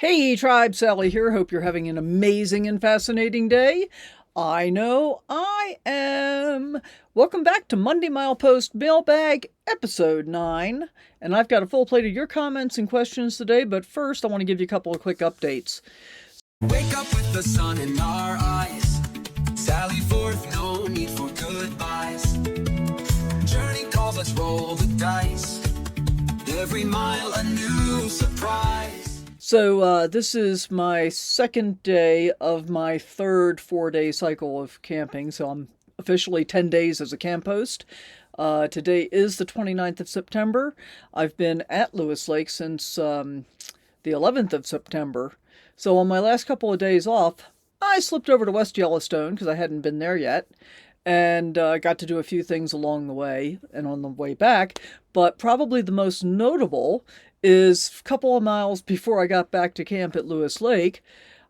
Hey, Tribe, Sally here. Hope you're having an amazing and fascinating day. I know I am. Welcome back to Monday Milepost Mailbag, Episode 9. And I've got a full plate of your comments and questions today, but first I want to give you a couple of quick updates. Wake up with the sun in our eyes. Sally forth, no need for goodbyes. Journey calls, let's roll the dice. Every mile a new surprise. So this is my second day of my third 4-day cycle of camping. So I'm officially 10 days as a camp host. Today is the 29th of September. I've been at Lewis Lake since the 11th of September. So on my last couple of days off, I slipped over to West Yellowstone because I hadn't been there yet. And got to do a few things along the way and on the way back. But probably the most notable is a couple of miles before I got back to camp at Lewis Lake,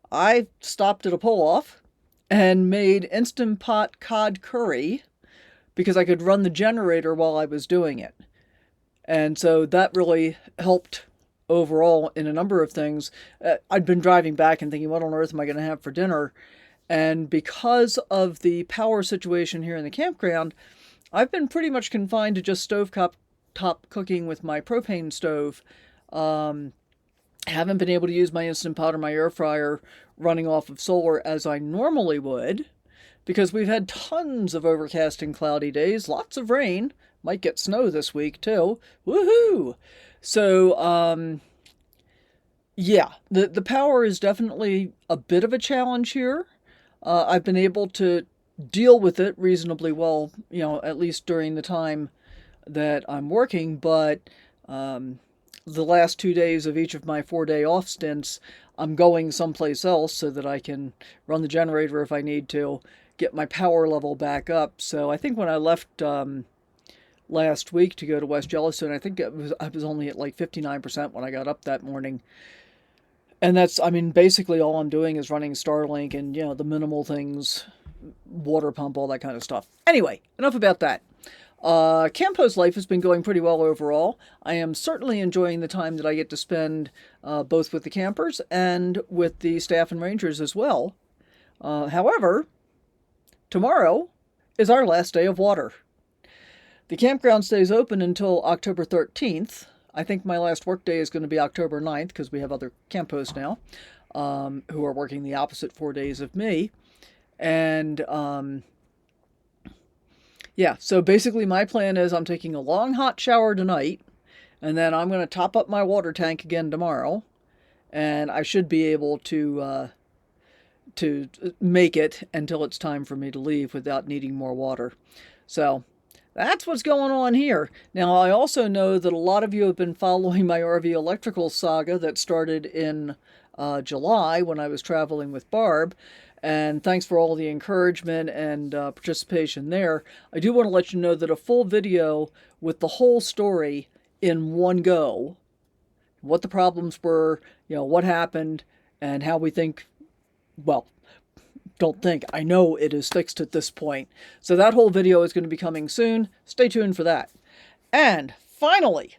I stopped at a pull-off and made Instant Pot cod curry because I could run the generator while I was doing it. And so that really helped overall in a number of things. I'd been driving back and thinking, what on earth am I going to have for dinner? And because of the power situation here in the campground, I've been pretty much confined to just stovetop cooking with my propane stove. Haven't been able to use my Instant Pot or my air fryer running off of solar as I normally would because we've had tons of overcast and cloudy days, lots of rain, might get snow this week too. Woohoo! So, yeah, the power is definitely a bit of a challenge here. I've been able to deal with it reasonably well, at least during the time that I'm working, but the last 2 days of each of my 4-day off stints, I'm going someplace else so that I can run the generator if I need to, get my power level back up. So I think when I left last week to go to West Yellowstone, I was only at like 59% when I got up that morning. And basically all I'm doing is running Starlink and, the minimal things, water pump, all that kind of stuff. Anyway, enough about that. Camp host life has been going pretty well overall. I am certainly enjoying the time that I get to spend both with the campers and with the staff and rangers as well. However, tomorrow is our last day of water. The campground stays open until October 13th. I think my last work day is going to be October 9th because we have other camp hosts now who are working the opposite 4 days of me. And yeah, so basically my plan is I'm taking a long hot shower tonight, and then I'm going to top up my water tank again tomorrow, and I should be able to make it until it's time for me to leave without needing more water. So that's what's going on here. Now, I also know that a lot of you have been following my RV electrical saga that started in July when I was traveling with Barb. And thanks for all the encouragement and participation there. I do want to let you know that a full video with the whole story in one go, what the problems were, what happened, and how we think, well, don't think, I know it is fixed at this point. So that whole video is going to be coming soon. Stay tuned for that. And finally,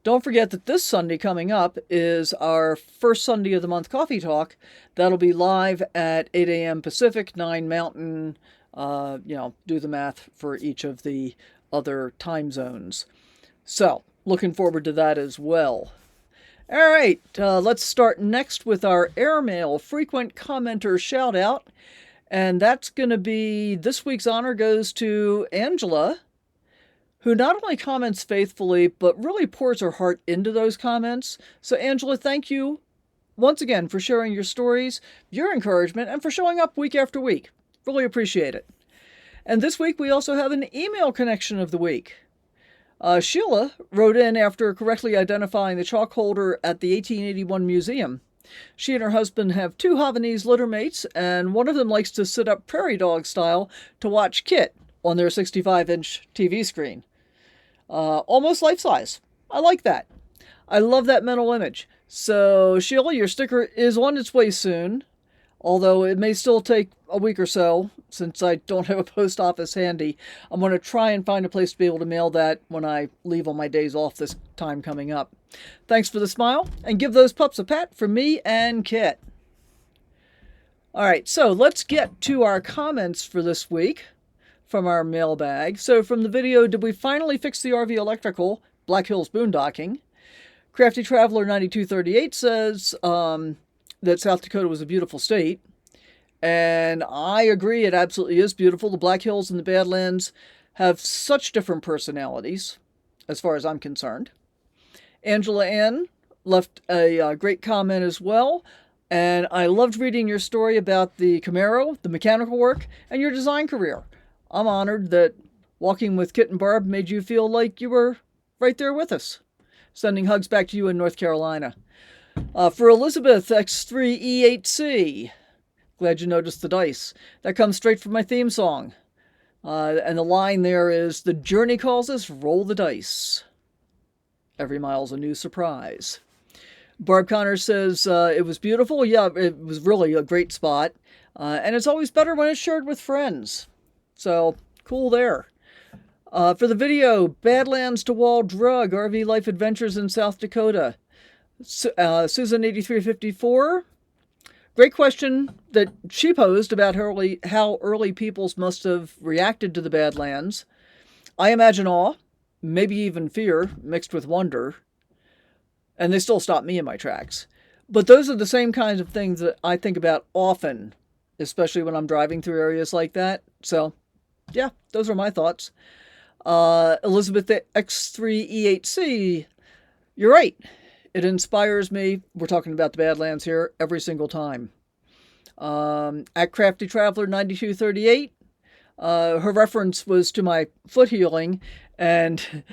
don't forget that this Sunday coming up is our first Sunday of the month coffee talk. That'll be live at 8 a.m. Pacific, 9 Mountain. Do the math for each of the other time zones. So, looking forward to that as well. All right, let's start next with our airmail frequent commenter shout out. And that's going to be, this week's honor goes to Angela, who not only comments faithfully, but really pours her heart into those comments. So Angela, thank you once again for sharing your stories, your encouragement, and for showing up week after week. Really appreciate it. And this week we also have an email connection of the week. Sheila wrote in after correctly identifying the chalk holder at the 1881 museum. She and her husband have 2 Havanese littermates, and one of them likes to sit up prairie dog style to watch Kit on their 65-inch TV screen. Almost life-size. I like that. I love that mental image. So, Sheila, your sticker is on its way soon. Although it may still take a week or so, since I don't have a post office handy. I'm going to try and find a place to be able to mail that when I leave on my days off this time coming up. Thanks for the smile, and give those pups a pat from me and Kit. All right, so let's get to our comments for this week from our mailbag. So from the video, did we finally fix the RV electrical? Black Hills boondocking. Crafty Traveler 9238 says that South Dakota was a beautiful state. And I agree, it absolutely is beautiful. The Black Hills and the Badlands have such different personalities, as far as I'm concerned. Angela Ann left a great comment as well. And I loved reading your story about the Camaro, the mechanical work, and your design career. I'm honored that walking with Kit and Barb made you feel like you were right there with us. Sending hugs back to you in North Carolina. For Elizabeth X3E8C, glad you noticed the dice. That comes straight from my theme song. And the line there is, the journey calls us, roll the dice. Every mile's a new surprise. Barb Connor says, it was beautiful. Yeah, it was really a great spot. And it's always better when it's shared with friends. So, cool there. For the video, Badlands to Wall Drug, RV Life Adventures in South Dakota. Susan8354. Great question that she posed about how early peoples must have reacted to the Badlands. I imagine awe, maybe even fear, mixed with wonder. And they still stop me in my tracks. But those are the same kinds of things that I think about often, especially when I'm driving through areas like that. So, yeah, those are my thoughts. Elizabeth X3E8C, you're right. It inspires me. We're talking about the Badlands here every single time. At Crafty Traveler 9238, her reference was to my foot healing, and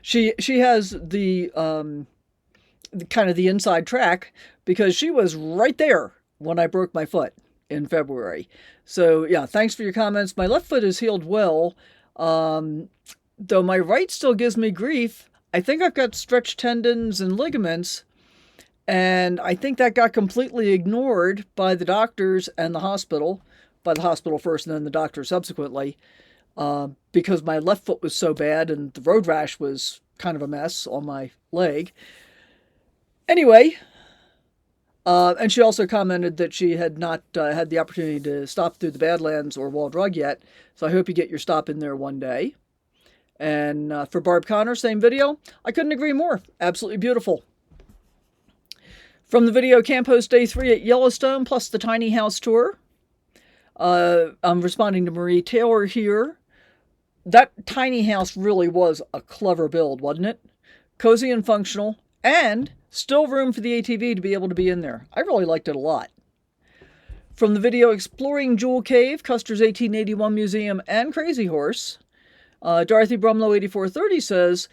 she has the kind of the inside track because she was right there when I broke my foot in February. So yeah, thanks for your comments. My left foot is healed well. Though my right still gives me grief. I think I've got stretched tendons and ligaments, and I think that got completely ignored by the doctors and the hospital, by the hospital first and then the doctor subsequently, because my left foot was so bad and the road rash was kind of a mess on my leg. Anyway, and she also commented that she had not had the opportunity to stop through the Badlands or Wall Drug yet, so I hope you get your stop in there one day. And for Barb Connor, same video. I couldn't agree more. Absolutely beautiful. From the video, Camp Host Day 3 at Yellowstone, plus the tiny house tour. I'm responding to Marie Taylor here. That tiny house really was a clever build, wasn't it? Cozy and functional, and still room for the ATV to be able to be in there. I really liked it a lot. From the video, Exploring Jewel Cave, Custer's 1881 Museum, and Crazy Horse. Dorothy Brumlow 8430 says,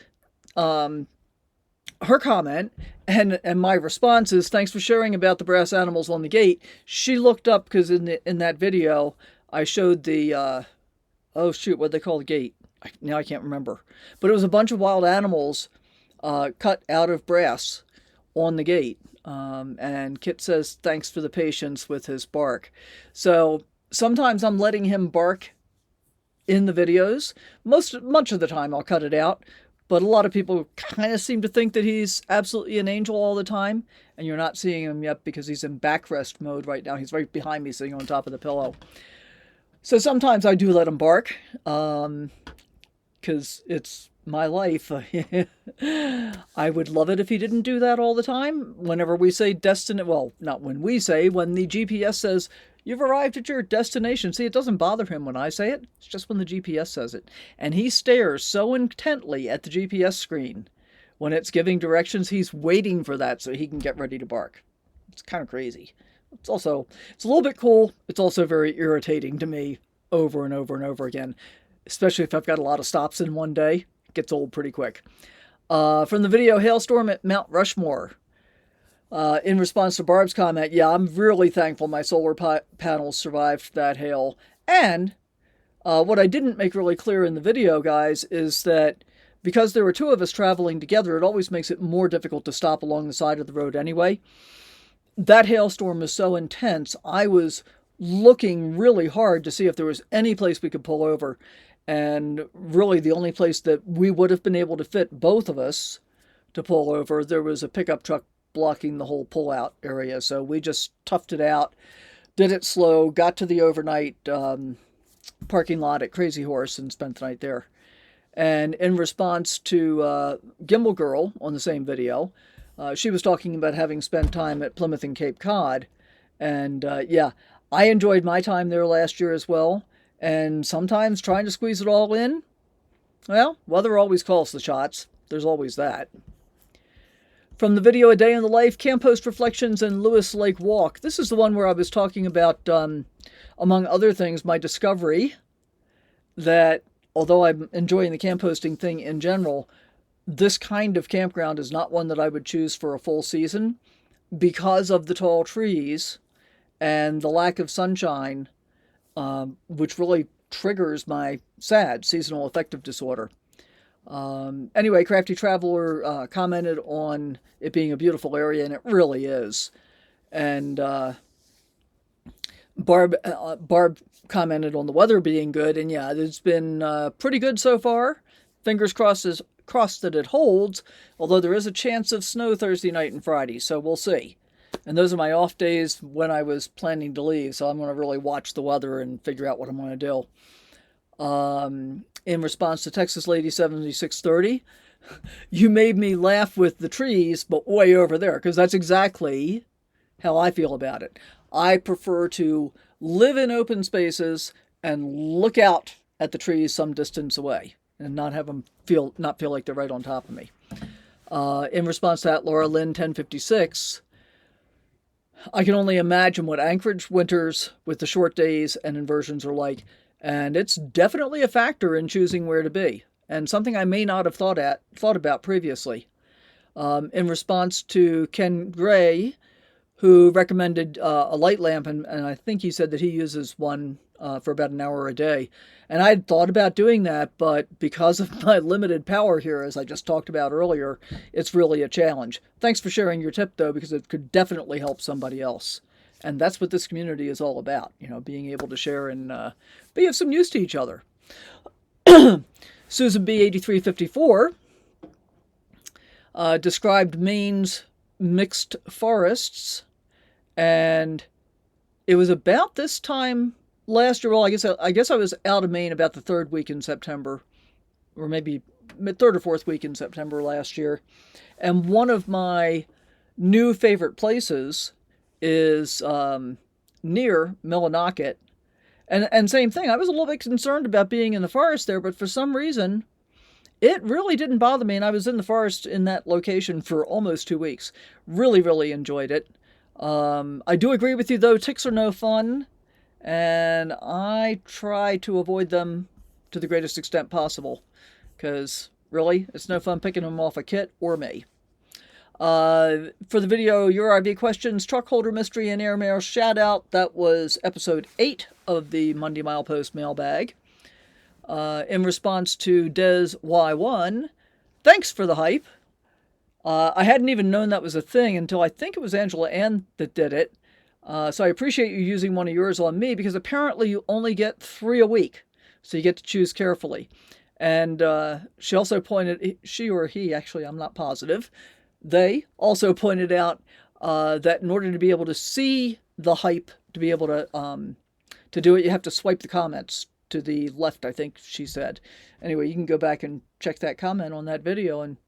her comment and my response is, thanks for sharing about the brass animals on the gate. She looked up because in that video I showed the oh shoot, what they call the gate? Now I can't remember, but it was a bunch of wild animals cut out of brass on the gate. And Kit says thanks for the patience with his bark. So sometimes I'm letting him bark in the videos. Much of the time I'll cut it out, but a lot of people kind of seem to think that he's absolutely an angel all the time, and you're not seeing him yet because he's in backrest mode right now. He's right behind me sitting on top of the pillow. So sometimes I do let him bark, because it's my life. I would love it if he didn't do that all the time. Whenever we say destination, well, not when we say, when the GPS says, you've arrived at your destination. See, it doesn't bother him when I say it. It's just when the GPS says it. And he stares so intently at the GPS screen. When it's giving directions, he's waiting for that so he can get ready to bark. It's kind of crazy. It's a little bit cool. It's also very irritating to me over and over and over again. Especially if I've got a lot of stops in one day. It gets old pretty quick. From the video, Hailstorm at Mount Rushmore. In response to Barb's comment, yeah, I'm really thankful my solar panels survived that hail. And what I didn't make really clear in the video, guys, is that because there were two of us traveling together, it always makes it more difficult to stop along the side of the road anyway. that hailstorm was so intense, I was looking really hard to see if there was any place we could pull over. And really, the only place that we would have been able to fit both of us to pull over, there was a pickup truck blocking the whole pullout area. So we just toughed it out, did it slow, got to the overnight parking lot at Crazy Horse and spent the night there. And in response to Gimbal Girl on the same video, she was talking about having spent time at Plymouth and Cape Cod. And yeah, I enjoyed my time there last year as well. And sometimes trying to squeeze it all in, well, weather always calls the shots. There's always that. From the video A Day in the Life, Camp Post Reflections and Lewis Lake Walk. This is the one where I was talking about, among other things, my discovery that although I'm enjoying the camp hosting thing in general, this kind of campground is not one that I would choose for a full season because of the tall trees and the lack of sunshine, which really triggers my SAD, seasonal affective disorder. Anyway, Crafty Traveler commented on it being a beautiful area, and it really is. And Barb commented on the weather being good, and yeah, it's been pretty good so far. Fingers crossed that it holds, although there is a chance of snow Thursday night and Friday, so we'll see. And those are my off days when I was planning to leave, so I'm going to really watch the weather and figure out what I'm going to do. In response to Texas Lady 7630, you made me laugh with the trees, but way over there, because that's exactly how I feel about it. I prefer to live in open spaces and look out at the trees some distance away and not have them feel like they're right on top of me. In response to that, Laura Lynn 1056, I can only imagine what Anchorage winters with the short days and inversions are like, and it's definitely a factor in choosing where to be, and something I may not have thought about previously. In response to Ken Gray, who recommended a light lamp, and I think he said that he uses one for about an hour a day. And I'd thought about doing that, but because of my limited power here, as I just talked about earlier, it's really a challenge. Thanks for sharing your tip, though, because it could definitely help somebody else. And that's what this community is all about, being able to share and be of some use to each other. Susan B8354 described Maine's mixed forests, and it was about this time last year. Well, I guess I was out of Maine about the third week in September, or maybe third or fourth week in September last year. And one of my new favorite places is near Millinocket. And same thing, I was a little bit concerned about being in the forest there, but for some reason, it really didn't bother me. And I was in the forest in that location for almost 2 weeks. Really, really enjoyed it. I do agree with you, though, ticks are no fun. And I try to avoid them to the greatest extent possible. Because, really, it's no fun picking them off a kit or me. For the video, Your RV Questions, Truck Holder Mystery, and Airmail Shout Out, that was episode 8 of the Monday Milepost Mailbag. In response to Des Y1, thanks for the hype. I hadn't even known that was a thing until I think it was Angela Ann that did it. So I appreciate you using one of yours on me, because apparently you only get 3 a week. So you get to choose carefully. And she also pointed, she or he, actually, I'm not positive, they also pointed out that in order to be able to see the hype, to be able to do it, you have to swipe the comments to the left, I think she said. Anyway, you can go back and check that comment on that video, and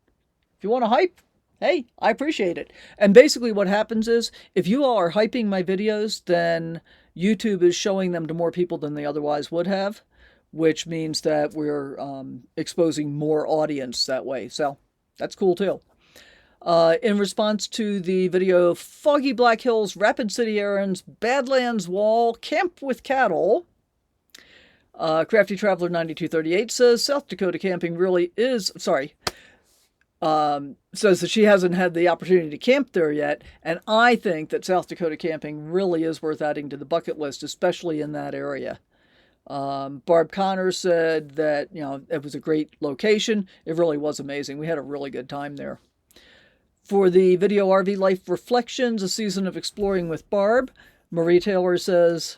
if you want to hype, hey, I appreciate it. And basically what happens is, if you all are hyping my videos, then YouTube is showing them to more people than they otherwise would have, which means that we're exposing more audience that way. So that's cool too. In response to the video, Foggy Black Hills, Rapid City Errands, Badlands Wall, Camp with Cattle, Crafty Traveler 9238 says South Dakota camping really is, says that she hasn't had the opportunity to camp there yet, and I think that South Dakota camping really is worth adding to the bucket list, especially in that area. Barb Connor said that, it was a great location. It really was amazing. We had a really good time there. For the video RV Life Reflections, a season of exploring with Barb, Marie Taylor says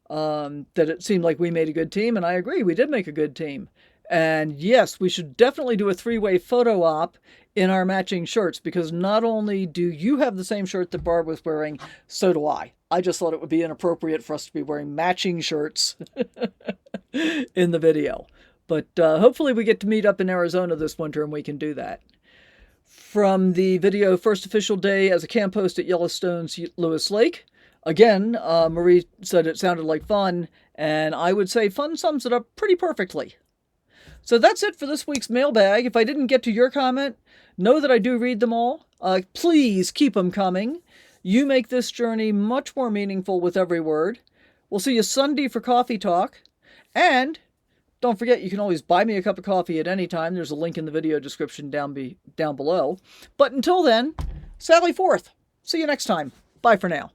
that it seemed like we made a good team, and I agree, we did make a good team. And yes, we should definitely do a three-way photo op in our matching shirts, because not only do you have the same shirt that Barb was wearing, so do I. I just thought it would be inappropriate for us to be wearing matching shirts in the video. But hopefully we get to meet up in Arizona this winter and we can do that. From the video First Official Day as a Camp Host at Yellowstone's Lewis Lake, again, Marie said it sounded like fun, and I would say fun sums it up pretty perfectly. So that's it for this week's mailbag. If I didn't get to your comment, know that I do read them all. Please keep them coming. You make this journey much more meaningful with every word. We'll see you Sunday for Coffee Talk. And don't forget, you can always buy me a cup of coffee at any time. There's a link in the video description down below. But until then, sally forth. See you next time. Bye for now.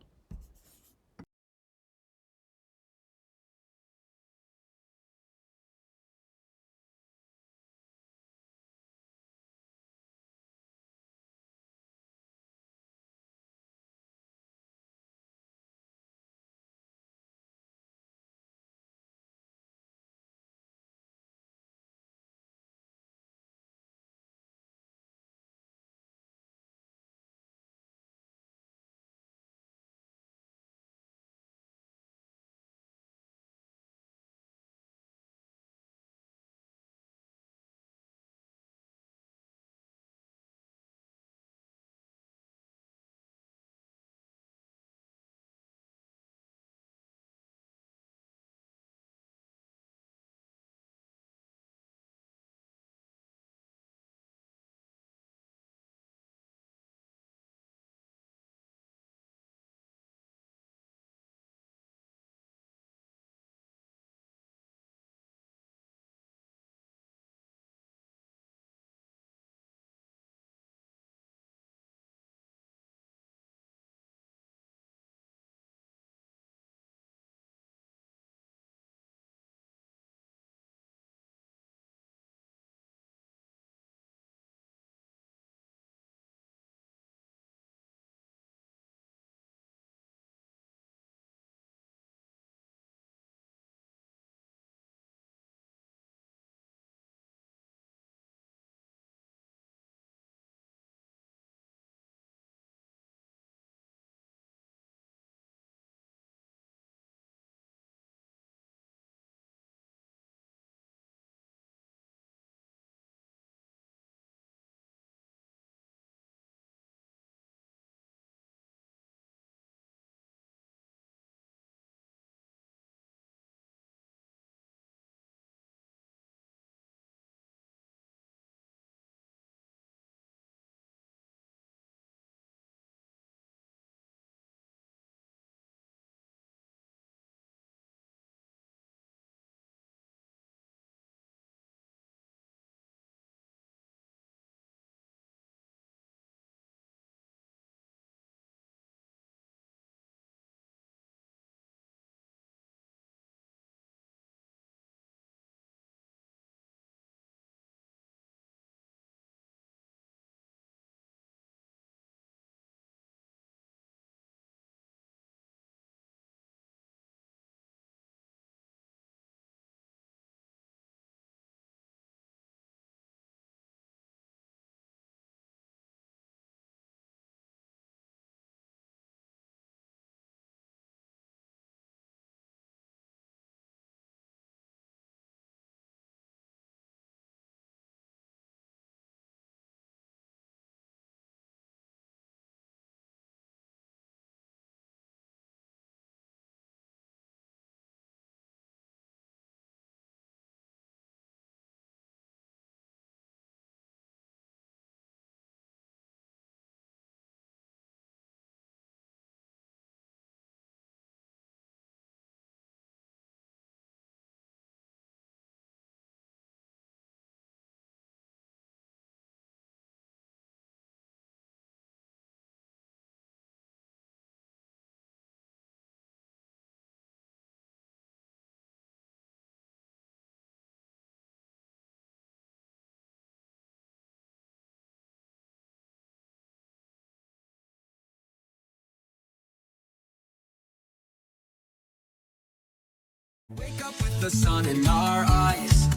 Wake up with the sun in our eyes.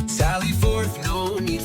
Sally forth, no need